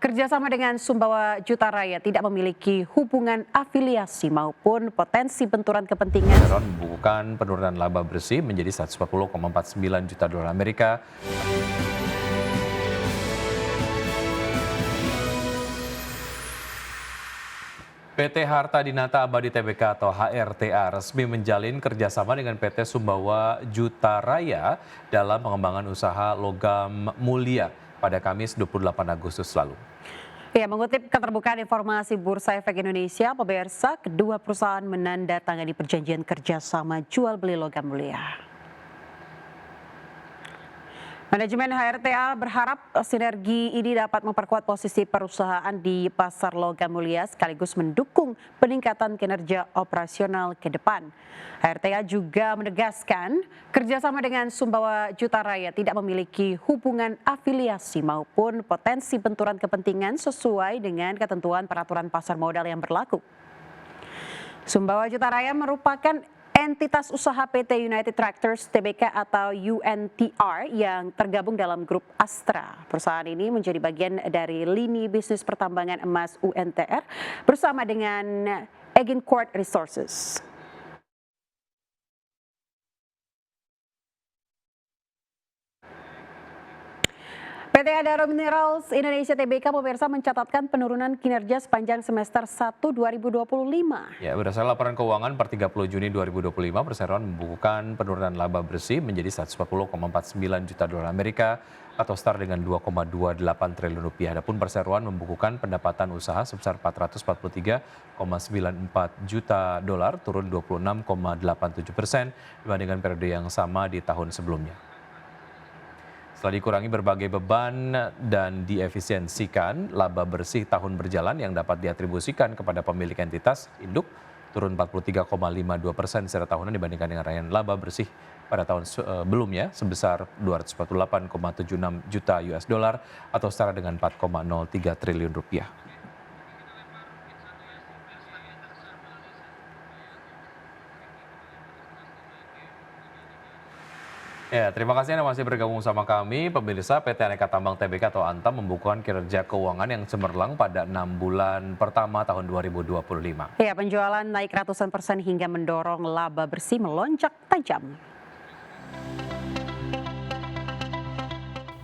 Kerjasama dengan Sumbawa Juta Raya tidak memiliki hubungan afiliasi maupun potensi benturan kepentingan. Peron membukukan penurunan laba bersih menjadi 140,49 juta dolar Amerika. PT Harta Dinata Abadi Tbk atau HRTA resmi menjalin kerjasama dengan PT Sumbawa Juta Raya dalam pengembangan usaha logam mulia pada Kamis 28 Agustus lalu. Ya, mengutip keterbukaan informasi Bursa Efek Indonesia, pemirsa, kedua perusahaan menandatangani perjanjian kerjasama jual beli logam mulia. Manajemen HRTA berharap sinergi ini dapat memperkuat posisi perusahaan di pasar logam mulia sekaligus mendukung peningkatan kinerja operasional ke depan. HRTA juga menegaskan kerjasama dengan Sumbawa Juta Raya tidak memiliki hubungan afiliasi maupun potensi benturan kepentingan sesuai dengan ketentuan peraturan pasar modal yang berlaku. Sumbawa Juta Raya merupakan entitas usaha PT United Tractors Tbk atau UNTR yang tergabung dalam grup Astra. Perusahaan ini menjadi bagian dari lini bisnis pertambangan emas UNTR bersama dengan Agincourt Resources. PT Adaro Minerals Indonesia Tbk pemirsa mencatatkan penurunan kinerja sepanjang semester 1 2025. Ya, berdasarkan laporan keuangan per 30 Juni 2025, Perseroan membukukan penurunan laba bersih menjadi 140,49 juta dolar Amerika atau setara dengan 2,28 triliun rupiah. Adapun Perseroan membukukan pendapatan usaha sebesar 443,94 juta dolar, turun 26,87% dibandingkan periode yang sama di tahun sebelumnya. Setelah dikurangi berbagai beban dan diefisiensikan, laba bersih tahun berjalan yang dapat diatribusikan kepada pemilik entitas induk turun 43,52% secara tahunan dibandingkan dengan raihan laba bersih pada tahun sebelumnya sebesar 248,76 juta US dollar atau setara dengan 4,03 triliun rupiah. Ya, terima kasih Anda masih bergabung sama kami. Pemirsa, PT Aneka Tambang Tbk atau Antam membukukan kinerja keuangan yang cemerlang pada 6 bulan pertama tahun 2025. Ya, penjualan naik ratusan persen hingga mendorong laba bersih melonjak tajam.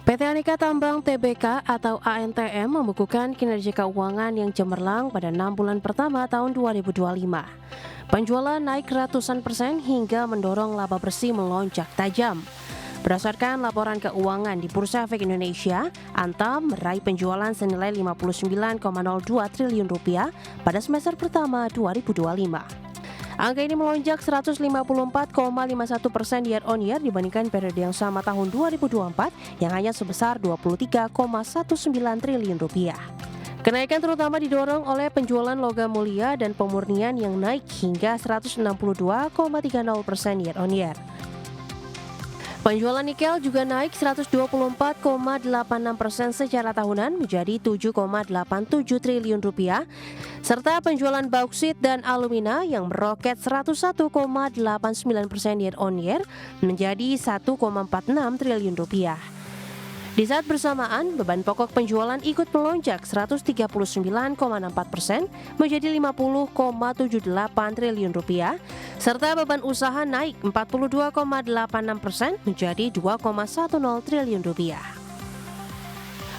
PT Aneka Tambang Tbk atau ANTM membukukan kinerja keuangan yang cemerlang pada 6 bulan pertama tahun 2025. Penjualan naik ratusan persen hingga mendorong laba bersih melonjak tajam. Berdasarkan laporan keuangan di Bursa Efek Indonesia, Antam meraih penjualan senilai 59,02 triliun rupiah pada semester pertama 2025. Angka ini melonjak 154,51% year on year dibandingkan periode yang sama tahun 2024 yang hanya sebesar 23,19 triliun rupiah. Kenaikan terutama didorong oleh penjualan logam mulia dan pemurnian yang naik hingga 162,30% year on year. Penjualan nikel juga naik 124,86% secara tahunan menjadi 7,87 triliun rupiah, serta penjualan bauksit dan alumina yang meroket 101,89% year on year menjadi 1,46 triliun rupiah. Di saat bersamaan, beban pokok penjualan ikut melonjak 139,64% menjadi 50,78 triliun rupiah, serta beban usaha naik 42,86% menjadi 2,10 triliun rupiah.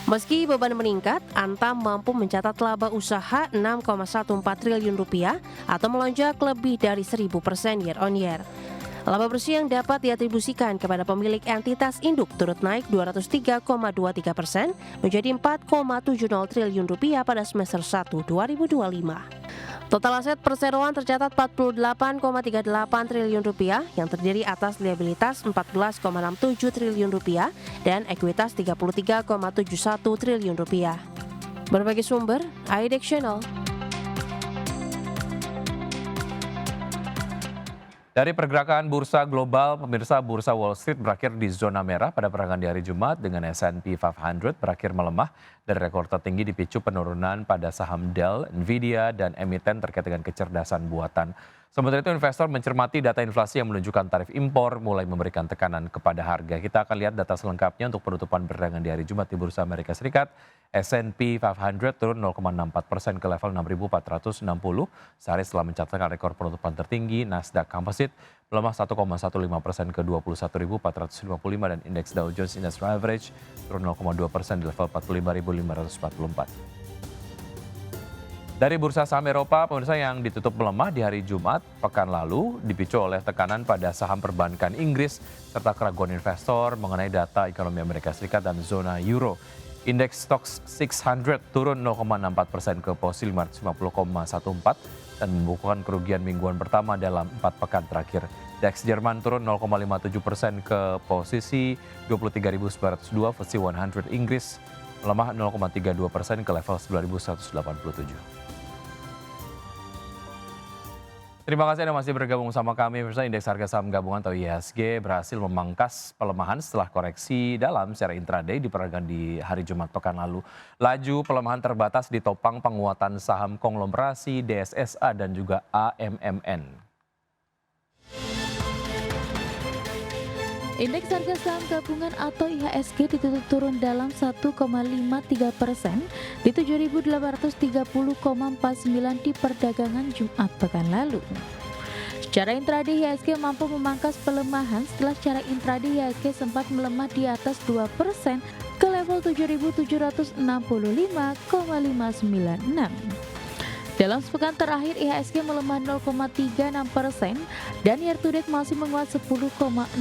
Meski beban meningkat, Antam mampu mencatat laba usaha 6,14 triliun rupiah atau melonjak lebih dari 1000% year on year. Laba bersih yang dapat diatribusikan kepada pemilik entitas induk turut naik 203,23% menjadi 4,70 triliun rupiah pada semester 1 2025. Total aset perseroan tercatat 48,38 triliun rupiah yang terdiri atas liabilitas 14,67 triliun rupiah dan ekuitas 33,71 triliun rupiah. Berbagai sumber, IDEX Channel. Dari pergerakan bursa global, pemirsa, bursa Wall Street berakhir di zona merah pada peragangan di hari Jumat dengan S&P 500 berakhir melemah dari rekor tertinggi dipicu penurunan pada saham Dell, Nvidia, dan emiten terkait dengan kecerdasan buatan. Sementara itu investor mencermati data inflasi yang menunjukkan tarif impor mulai memberikan tekanan kepada harga. Kita akan lihat data selengkapnya untuk penutupan perdagangan di hari Jumat di Bursa Amerika Serikat. S&P 500 turun 0,64% ke level 6.460 sehari setelah mencatatkan rekor penutupan tertinggi. Nasdaq Composite melemah 1,15% ke 21.455 dan indeks Dow Jones Industrial Average turun 0,2% di level 45.544. Dari bursa saham Eropa, pemirsa, yang ditutup melemah di hari Jumat pekan lalu dipicu oleh tekanan pada saham perbankan Inggris serta keraguan investor mengenai data ekonomi Amerika Serikat dan zona euro. Indeks Stoxx 600 turun 0,64% ke posisi 550,14 dan membukukan kerugian mingguan pertama dalam 4 pekan terakhir. DAX Jerman turun 0,57% ke posisi 23.902, FTSE 100 Inggris melemah 0,32% ke level 9.187. Terima kasih Anda masih bergabung sama kami. Pemirsa, indeks harga saham gabungan atau IHSG berhasil memangkas pelemahan setelah koreksi dalam secara intraday di perdagangan di hari Jumat pekan lalu. Laju pelemahan terbatas ditopang penguatan saham konglomerasi, DSSA dan juga AMMN. Indeks harga saham gabungan atau IHSG ditutup turun dalam 1,53% di 7.830,49 di perdagangan Jumat pekan lalu. Secara intraday IHSG mampu memangkas pelemahan setelah secara intraday IHSG sempat melemah di atas 2% ke level 7.765,596. Dalam sepekan terakhir, IHSG melemah 0,36% dan year to date masih menguat 10,60%.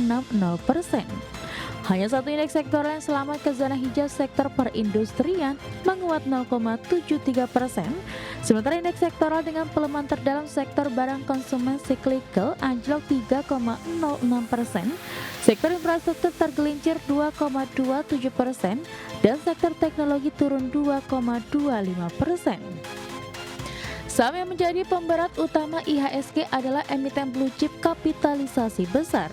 Hanya satu indeks sektoral yang selamat ke zona hijau, sektor perindustrian, menguat 0,73%. Sementara indeks sektoral dengan pelemahan terdalam sektor barang konsumen cyclical anjlok 3,06%. Sektor infrastruktur tergelincir 2,27% dan sektor teknologi turun 2,25%. Saham yang menjadi pemberat utama IHSG adalah emiten blue chip kapitalisasi besar.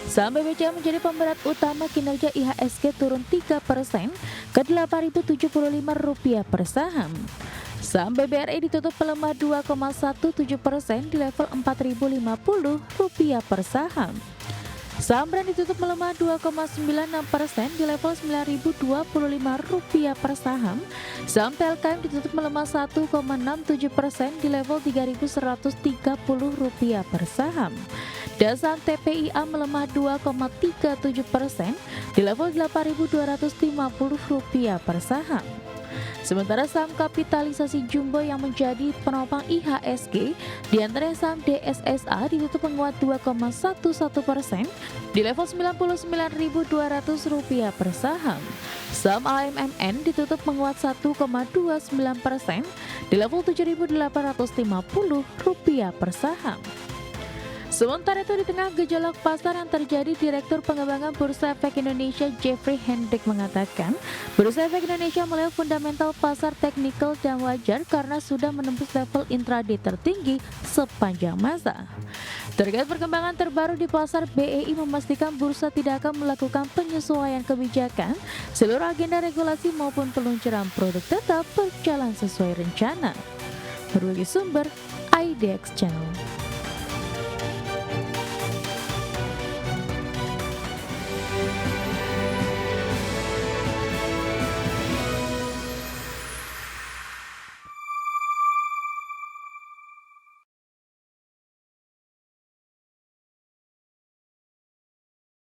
Saham BBCA menjadi pemberat utama kinerja IHSG turun 3% ke Rp8.075 per saham. Saham BBRI ditutup melemah 2,17% di level Rp4.050 per saham. Saham Brand ditutup melemah 2,96% di level Rp9.025 per saham. Saham Telkom ditutup melemah 1,67% di level Rp3.130 per saham. Dan saham TPIA melemah 2,37% di level Rp8.250 per saham. Sementara saham kapitalisasi jumbo yang menjadi penopang IHSG diantaranya saham DSSA ditutup menguat 2,11% di level Rp99.200 per saham. Saham AMMN ditutup menguat 1,29% di level Rp7.850 per saham. Sementara itu di tengah gejolak pasar yang terjadi, Direktur Pengembangan Bursa Efek Indonesia Jeffrey Hendrik mengatakan Bursa Efek Indonesia melihat fundamental pasar teknikal dan wajar karena sudah menembus level intraday tertinggi sepanjang masa. Terkait perkembangan terbaru di pasar, BEI memastikan bursa tidak akan melakukan penyesuaian kebijakan. Seluruh agenda regulasi maupun peluncuran produk tetap berjalan sesuai rencana. Berbagi sumber IDX Channel.